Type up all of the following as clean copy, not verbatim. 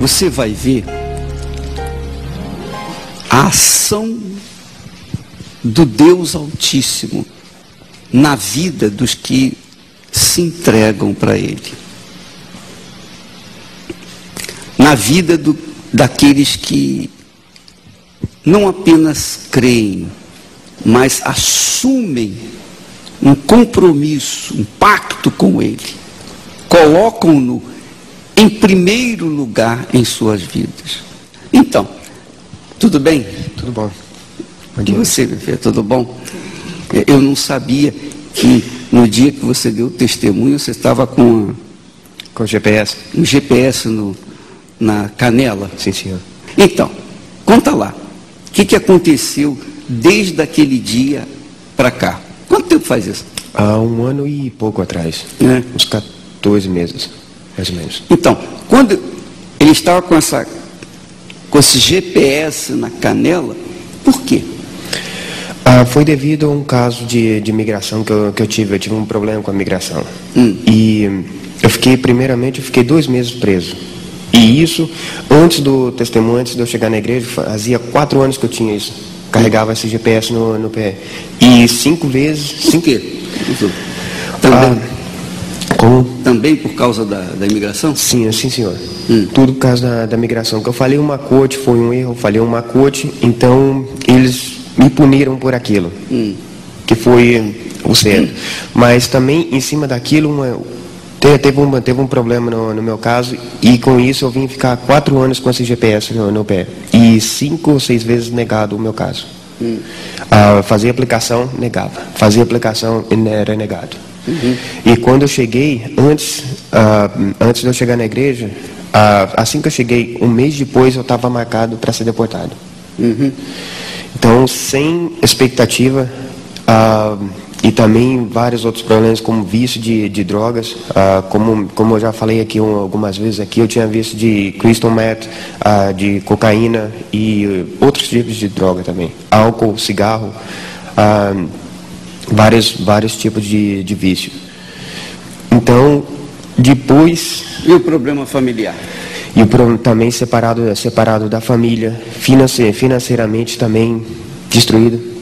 você vai ver a ação do Deus Altíssimo na vida dos que se entregam para Ele. Na vida daqueles que não apenas creem, mas assumem um compromisso, um pacto com Ele. Colocam-no em primeiro lugar em suas vidas. Então, tudo bem? Tudo bom. Bom dia. E você, meu filho, tudo bom? Eu não sabia que no dia que você deu o testemunho, você estava com GPS. Um GPS na canela. Sim, senhor. Então, conta lá. O que aconteceu desde aquele dia para cá? Quanto tempo faz isso? Há 1 ano e pouco atrás. Uns 14 meses, mais ou menos. Então, quando ele estava com esse GPS na canela, por quê? Foi devido a um caso de migração que eu tive. Eu tive um problema com a migração. E eu fiquei 2 meses preso. E isso, antes do testemunho, antes de eu chegar na igreja, fazia 4 anos que eu tinha isso. Carregava esse GPS no pé. E 5 vezes... Por quê? Também. Como? Também por causa da imigração? Sim, senhor. Tudo por causa da migração. Que eu falei uma corte, foi um erro, eu falei uma corte, então eles me puniram por aquilo. Que foi o certo. Mas também, em cima daquilo, teve um problema no meu caso, e com isso eu vim ficar 4 anos com esse GPS no pé. E 5 ou 6 vezes negado o meu caso. Fazia aplicação, negava. Fazia aplicação, era negado. E quando eu cheguei, antes de eu chegar na igreja, assim que eu cheguei, 1 mês depois eu estava marcado para ser deportado. Então, sem expectativa, e também vários outros problemas, como vício de drogas, como eu já falei aqui algumas vezes, aqui eu tinha vício de crystal meth, de cocaína e outros tipos de droga também, álcool, cigarro, vários tipos de vício. Então, depois... E o problema familiar? E o problema também separado da família, financeiramente também destruído.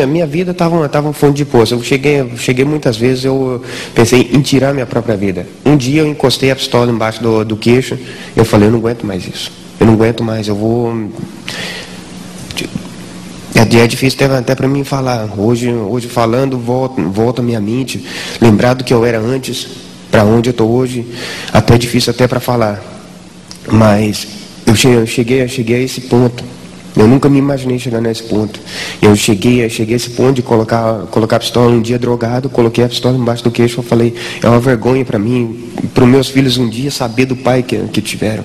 Minha vida estava um fundo de poço. Eu cheguei muitas vezes, eu pensei em tirar minha própria vida. Um dia eu encostei a pistola embaixo do queixo, eu falei, eu não aguento mais isso. Eu não aguento mais, eu vou... É difícil até para mim falar. Hoje falando, volta a minha mente, lembrar do que eu era antes, para onde eu estou hoje, até é difícil até para falar. Mas eu cheguei a esse ponto. Eu nunca me imaginei chegar nesse ponto. Eu cheguei a esse ponto de colocar a pistola um dia drogado, coloquei a pistola embaixo do queixo, eu falei, é uma vergonha para mim, para os meus filhos um dia saber do pai que tiveram.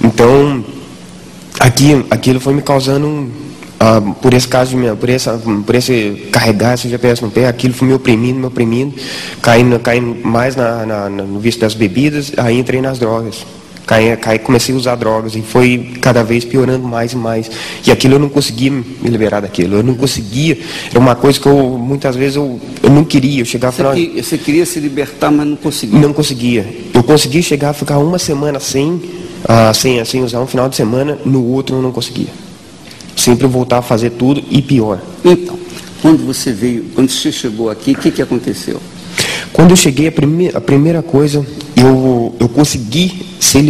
Então, aquilo foi me causando, por esse caso, por esse carregar esse GPS no pé, aquilo foi me oprimindo, caindo mais no vício das bebidas, aí entrei nas drogas. Comecei a usar drogas e foi cada vez piorando mais e mais. E aquilo eu não conseguia me liberar daquilo. Eu não conseguia. Era uma coisa que muitas vezes eu não queria. Eu chegava Você queria se libertar, mas não conseguia? Não conseguia. Eu conseguia chegar a ficar 1 semana sem usar, um final de semana, no outro eu não conseguia. Sempre voltar a fazer tudo e pior. Então, quando você chegou aqui, o que aconteceu? Quando eu cheguei, a primeira coisa, eu consegui ser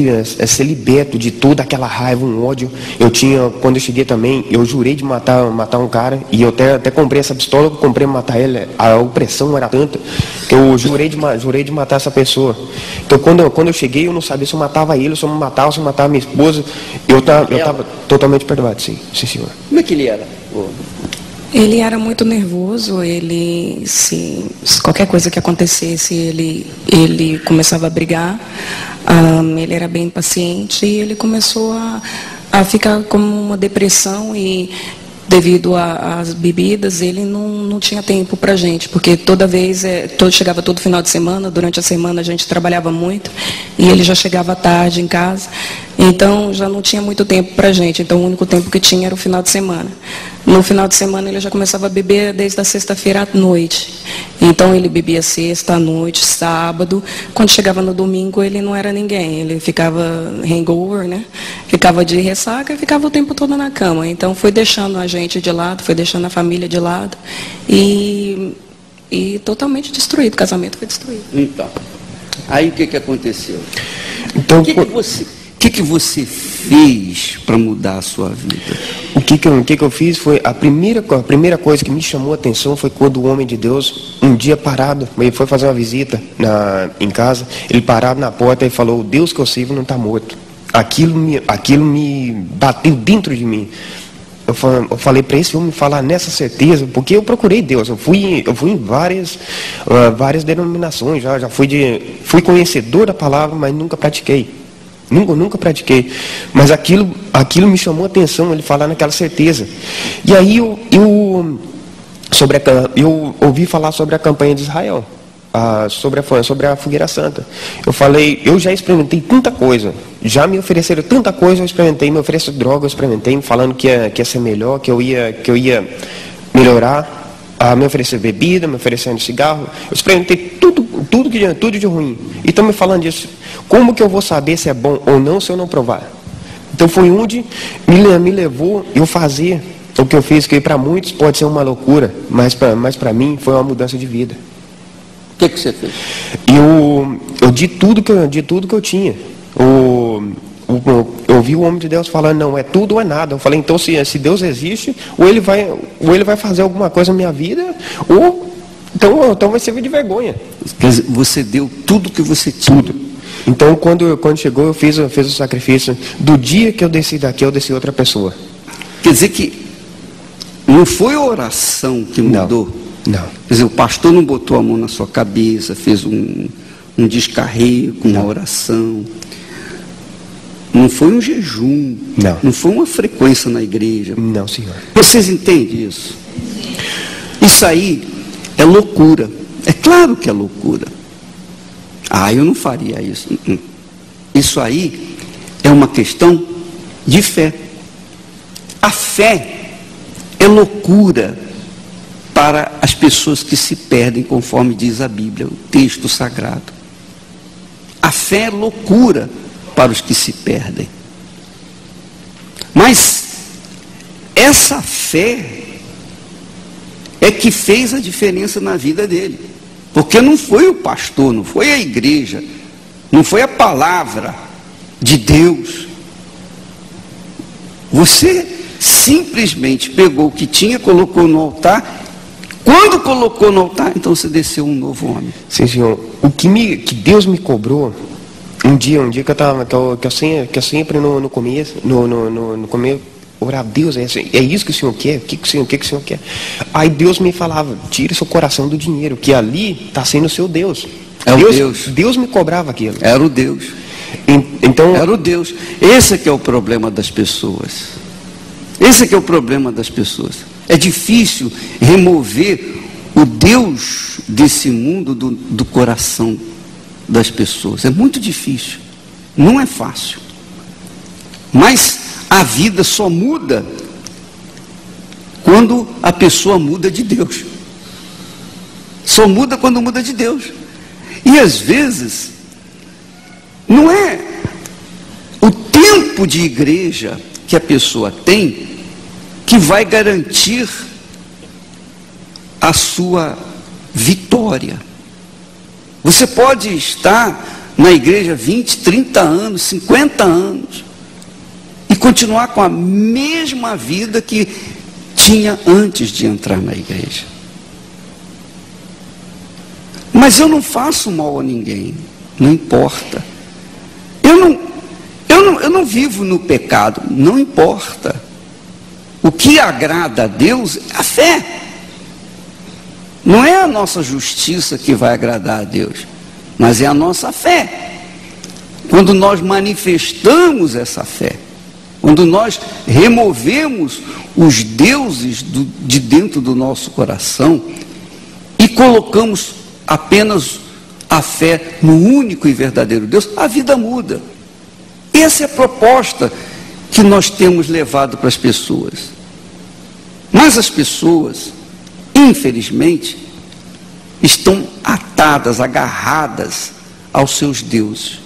liberto de toda aquela raiva, um ódio. Quando eu cheguei também, eu jurei de matar um cara, e eu até comprei essa pistola, comprei para matar ele. A opressão era tanta que eu jurei de matar essa pessoa. Então, quando eu cheguei, eu não sabia se eu matava ele, se eu matava minha esposa. Eu estava totalmente perdoado, sim, senhor. Como é que ele era? Ele era muito nervoso, se qualquer coisa que acontecesse, ele começava a brigar, ele era bem impaciente e ele começou a ficar com uma depressão e devido às bebidas, ele não tinha tempo para a gente, porque chegava todo final de semana, durante a semana a gente trabalhava muito e ele já chegava tarde em casa Então já não tinha muito tempo para a gente, então o único tempo que tinha era o final de semana. No final de semana ele já começava a beber desde a sexta-feira à noite. Então ele bebia sexta à noite, sábado. Quando chegava no domingo ele não era ninguém, ele ficava hangover, né? Ficava de ressaca e ficava o tempo todo na cama. Então foi deixando a gente de lado, foi deixando a família de lado e totalmente destruído, o casamento foi destruído. Então, aí o que aconteceu? Então, O que você fez para mudar a sua vida? O que eu fiz foi, a primeira coisa que me chamou a atenção foi quando o homem de Deus, um dia parado, ele foi fazer uma visita em casa, ele parado na porta e falou: o Deus que eu sirvo não está morto. Aquilo me bateu dentro de mim. Eu falei para esse homem falar nessa certeza, porque eu procurei Deus, eu fui em várias denominações, já fui conhecedor da palavra, mas nunca pratiquei. Nunca pratiquei. Mas aquilo me chamou a atenção, ele falar naquela certeza. E aí eu ouvi falar sobre a campanha de Israel, sobre a Fogueira Santa. Eu falei, eu já experimentei tanta coisa, já me ofereceram tanta coisa, eu experimentei, me ofereceram droga, eu experimentei, falando que ia ser melhor, que eu ia melhorar. Me oferecer bebida, me oferecendo cigarro. Eu experimentei tudo de ruim. E estão me falando disso. Como que eu vou saber se é bom ou não se eu não provar? Então foi onde me levou eu fazer o que eu fiz, que para muitos pode ser uma loucura, mas para mim foi uma mudança de vida. O que você fez? Eu di tudo que eu tinha. Eu vi o homem de Deus falando, não, é tudo ou é nada. Eu falei, então se Deus existe, ou ele vai fazer alguma coisa na minha vida, ou então vai servir de vergonha. Quer dizer, você deu tudo que você tinha. Tudo. Então quando chegou, eu fiz o sacrifício. Do dia que eu desci daqui, eu desci outra pessoa. Quer dizer que não foi a oração que mudou? Não. Quer dizer, o pastor não botou a mão na sua cabeça, fez um descarrego com uma oração. Não foi um jejum. Não foi uma frequência na igreja. Não, senhor. Vocês entendem isso? Isso aí é loucura. É claro que é loucura. Eu não faria isso. Isso aí é uma questão de fé. A fé é loucura para as pessoas que se perdem, conforme diz a Bíblia, o texto sagrado. A fé é loucura para os que se perdem. Mas essa fé é que fez a diferença na vida dele. Porque não foi o pastor, não foi a igreja, não foi a palavra de Deus. Você simplesmente pegou o que tinha, colocou no altar. Quando colocou no altar, então você desceu um novo homem. Sim, senhor. O que Deus me cobrou, um dia que eu sempre no começo, orava, Deus, é isso que o Senhor quer? O que o Senhor quer? Aí Deus me falava, tira seu coração do dinheiro, que ali está sendo o seu Deus. Deus me cobrava aquilo. Era o Deus. Então, era o Deus. Esse é que é o problema das pessoas. Esse é que é o problema das pessoas. É difícil remover o Deus desse mundo do coração das pessoas. É muito difícil. Não é fácil. Mas a vida só muda quando a pessoa muda de Deus. Só muda quando muda de Deus. E às vezes não é o tempo de igreja que a pessoa tem que vai garantir a sua vitória. Você pode estar na igreja 20, 30 anos, 50 anos e continuar com a mesma vida que tinha antes de entrar na igreja. Mas eu não faço mal a ninguém, não importa. Eu não vivo no pecado, não importa. O que agrada a Deus é a fé. Não é a nossa justiça que vai agradar a Deus, mas é a nossa fé. Quando nós manifestamos essa fé, quando nós removemos os deuses de dentro do nosso coração e colocamos apenas a fé no único e verdadeiro Deus, a vida muda. Essa é a proposta que nós temos levado para as pessoas. Mas as pessoas, infelizmente, estão atadas, agarradas aos seus deuses.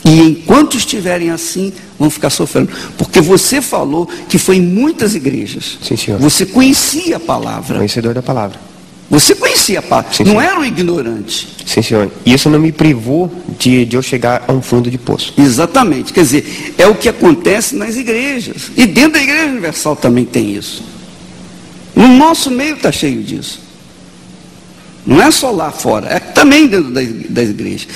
E enquanto estiverem assim, vão ficar sofrendo. Porque você falou que foi em muitas igrejas. Sim, senhor. Você conhecia a palavra. Conhecedor da palavra. Você conhecia a palavra. Sim, não senhor. era um ignorante. Sim, senhor. Isso não me privou de eu chegar a um fundo de poço. Exatamente. Quer dizer, é o que acontece nas igrejas. E dentro da Igreja Universal também tem isso. No nosso meio está cheio disso. Não é só lá fora, é também dentro das igrejas.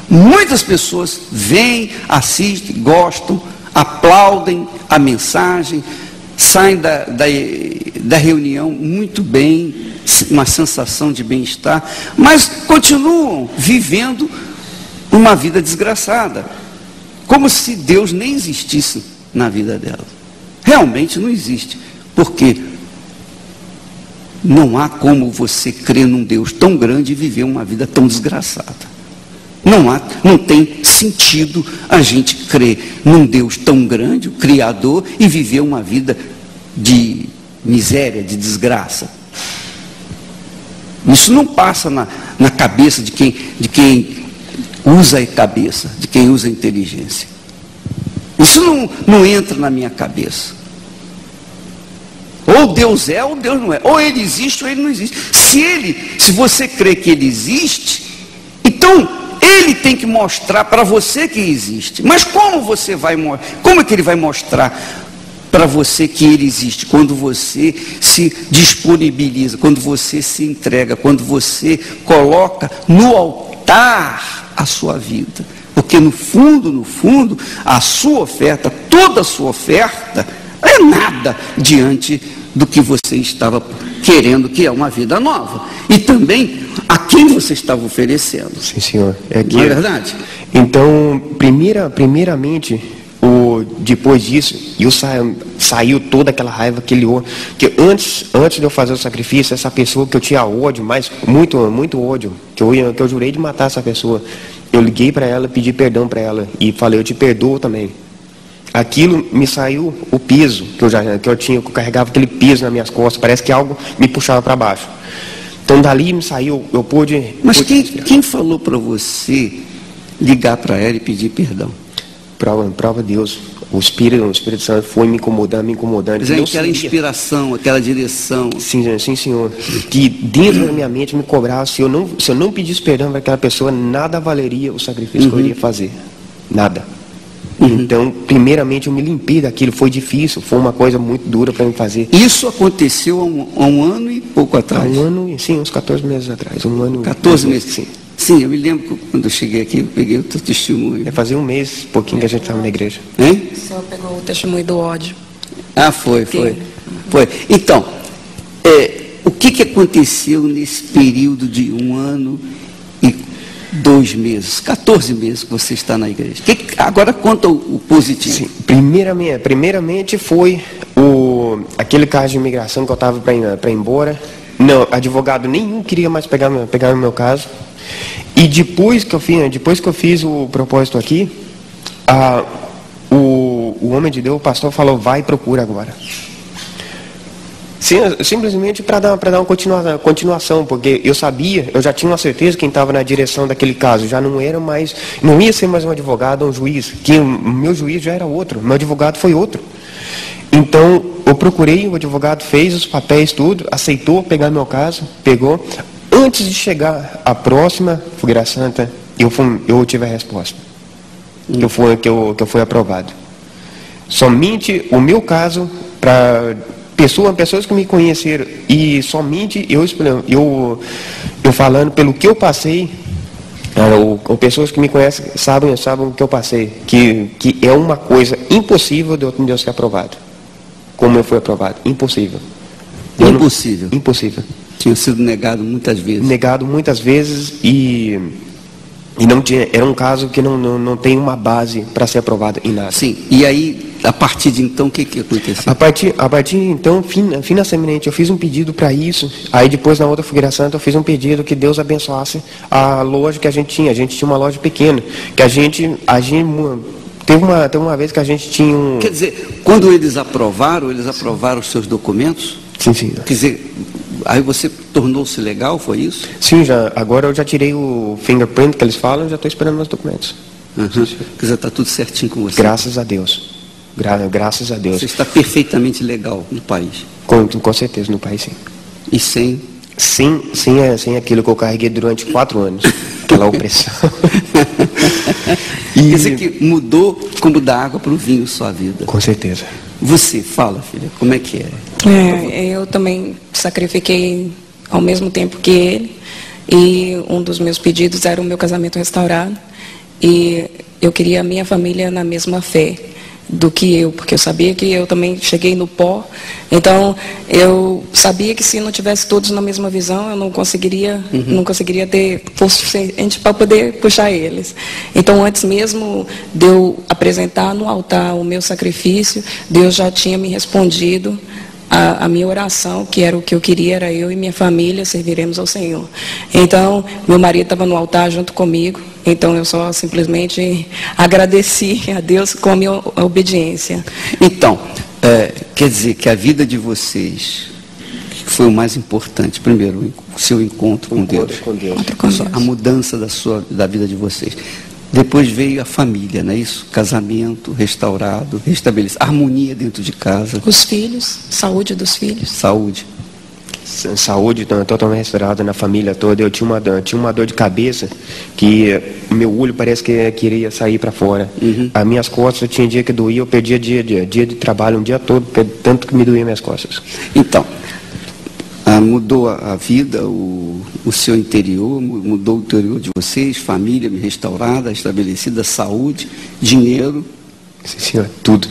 Muitas pessoas vêm, assistem, gostam, aplaudem a mensagem, saem da reunião muito bem, uma sensação de bem-estar, mas continuam vivendo uma vida desgraçada, como se Deus nem existisse na vida delas. Realmente não existe. Por quê? Não há como você crer num Deus tão grande e viver uma vida tão desgraçada. Não tem sentido a gente crer num Deus tão grande, o Criador, e viver uma vida de miséria, de desgraça. Isso não passa na cabeça de quem usa a cabeça, de quem usa a inteligência. Isso não entra na minha cabeça. Ou Deus é, ou Deus não é. Ou ele existe, ou ele não existe. Se você crê que ele existe, então ele tem que mostrar para você que existe. Mas como é que ele vai mostrar para você que ele existe? Quando você se disponibiliza, quando você se entrega, quando você coloca no altar a sua vida. Porque no fundo, a sua oferta, toda a sua oferta, é nada diante do que você estava querendo, que é uma vida nova. E também a quem você estava oferecendo. Sim, senhor. Não é verdade? Então, primeiramente, depois disso, saiu toda aquela raiva, que antes de eu fazer o sacrifício, essa pessoa que eu tinha ódio, mas muito ódio, que eu jurei de matar essa pessoa, eu liguei para ela, pedi perdão para ela e falei, eu te perdoo também. Aquilo me saiu o peso que eu carregava aquele peso nas minhas costas, parece que algo me puxava para baixo. Então dali me saiu, eu pude... Mas quem falou para você ligar para ela e pedir perdão? Prova Deus. O Espírito Santo foi me incomodando. Mas é aquela inspiração, aquela direção. Sim, senhor. Que dentro da minha mente me cobrava, se eu não pedisse perdão para aquela pessoa, nada valeria o sacrifício que eu iria fazer. Nada. Então, primeiramente, eu me limpei daquilo. Foi difícil, foi uma coisa muito dura para mim fazer. Isso aconteceu há um ano e pouco atrás? Há um ano, sim, uns 14 meses atrás. 14 meses? Sim. Sim, eu me lembro que quando eu cheguei aqui, eu peguei o teu testemunho. Fazia um mês, pouquinho que a gente estava na igreja. Hein? Só pegou o testemunho do ódio. Ah, foi. Então, o que aconteceu nesse período de 1 ano e 2 meses, 14 meses que você está na igreja? Agora conta o positivo. Sim, primeiramente foi aquele caso de imigração que eu estava para ir embora. Não, advogado nenhum queria mais pegar o meu caso. E depois que eu fiz o propósito aqui, o homem de Deus, o pastor, falou, vai e procura agora. Simplesmente para dar uma continuação, porque eu já tinha uma certeza quem estava na direção daquele caso, já não ia ser mais um advogado ou um juiz, que o meu juiz já era outro, meu advogado foi outro. Então, eu procurei, o advogado fez os papéis, tudo, aceitou pegar meu caso, pegou. Antes de chegar à próxima Fogueira Santa, eu tive a resposta, que eu fui aprovado. Somente o meu caso, para pessoas que me conheceram, e somente eu falando pelo que eu passei, ou pessoas que me conhecem sabem o que eu passei, que é uma coisa impossível de eu ser aprovado. Como eu fui aprovado? Impossível. Impossível. Tinha sido negado muitas vezes. E não tinha, era um caso que não tem uma base para ser aprovado em nada. Sim, e aí, a partir de então, o que aconteceu? A partir de então, financeiramente, eu fiz um pedido para isso. Aí depois, na outra Fogueira Santa, eu fiz um pedido que Deus abençoasse a loja que a gente tinha. A gente tinha uma loja pequena, que a gente Teve uma vez que a gente tinha um... Quer dizer, quando eles aprovaram os seus documentos? Sim, sim. Quer dizer, aí você tornou-se legal, foi isso? Sim, agora eu já tirei o fingerprint que eles falam, já estou esperando meus documentos. Uhum. Quer dizer, está tudo certinho com você? Graças a Deus. Graças a Deus. Você está perfeitamente legal no país? Com certeza, no país, sim. E sem? Sem aquilo que eu carreguei durante 4 anos. Aquela opressão. Quer dizer que mudou como da água para o vinho sua vida? Com certeza. Você, fala, filha, como é que é? Eu também sacrifiquei ao mesmo tempo que ele, e um dos meus pedidos era o meu casamento restaurado, e eu queria a minha família na mesma fé do que eu, porque eu sabia que eu também cheguei no pó, então eu sabia que se não tivesse todos na mesma visão, eu não conseguiria ter força suficiente para poder puxar eles. Então, antes mesmo de eu apresentar no altar o meu sacrifício, Deus já tinha me respondido a minha oração, que era o que eu queria, era eu e minha família serviremos ao Senhor. Então, meu marido estava no altar junto comigo, então eu só simplesmente agradeci a Deus com a minha obediência. Então, quer dizer que a vida de vocês foi o mais importante. Primeiro, o seu encontro com Deus. A mudança da vida de vocês. Depois veio a família, não é isso? Casamento restaurado, restabelecido, harmonia dentro de casa. Os filhos, saúde dos filhos. Saúde totalmente restaurada na família toda. Eu tinha uma dor de cabeça que meu olho parece que queria sair para fora. As minhas costas, tinha dia que doía, eu perdia dia de trabalho, um dia todo, tanto que me doía minhas costas. Então, mudou a vida, o seu interior, mudou o interior de vocês, família restaurada, estabelecida, saúde, dinheiro. Sim, senhor, tudo.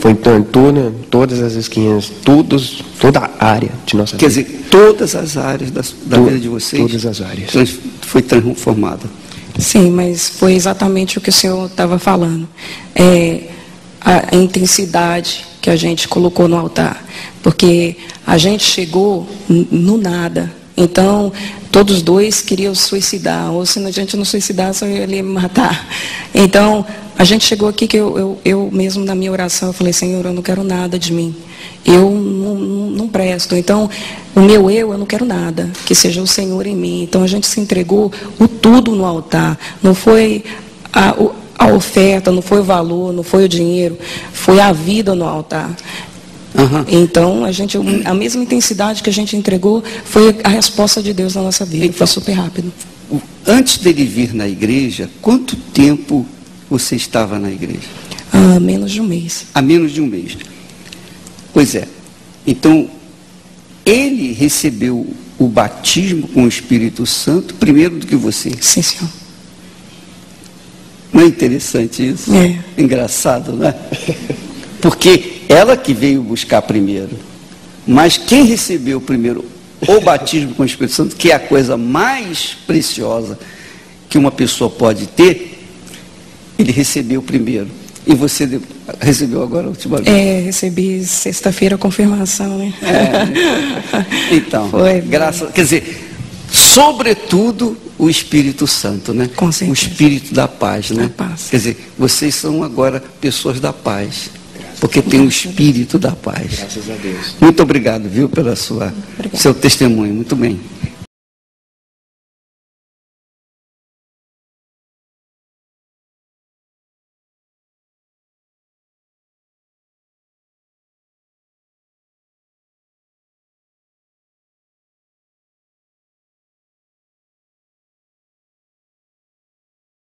Foi em todas as esquinas, toda a área de nossa vida. Quer dizer, todas as áreas da vida de vocês? Todas as áreas. Foi transformada. Sim, mas foi exatamente o que o senhor estava falando. A intensidade que a gente colocou no altar. Porque a gente chegou no nada. Então, todos dois queriam suicidar. Ou se a gente não suicidasse, ele ia me matar. Então, a gente chegou aqui que eu mesmo na minha oração, eu falei, Senhor, eu não quero nada de mim. Eu não presto. Então, o meu eu não quero nada. Que seja o Senhor em mim. Então, a gente se entregou o tudo no altar. Não foi a oferta, não foi o valor, não foi o dinheiro. Foi a vida no altar. Então, a mesma intensidade que a gente entregou foi a resposta de Deus na nossa vida. Então, foi super rápido. Antes dele vir na igreja, quanto tempo você estava na igreja? Menos de um mês. Há menos de um mês. Pois é. Então, ele recebeu o batismo com o Espírito Santo primeiro do que você. Sim, senhor. Não é interessante isso? É. Engraçado, não é? Porque ela que veio buscar primeiro. Mas quem recebeu primeiro o batismo com o Espírito Santo, que é a coisa mais preciosa que uma pessoa pode ter, ele recebeu primeiro. E você recebeu agora a última vez? Recebi sexta-feira a confirmação, né? Então, quer dizer, sobretudo o Espírito Santo, né? Com certeza. O Espírito da paz, né? Da paz. Quer dizer, vocês são agora pessoas da paz. Porque tem o Espírito da paz. Graças a Deus. Muito obrigado, viu, pela seu testemunho. Muito bem.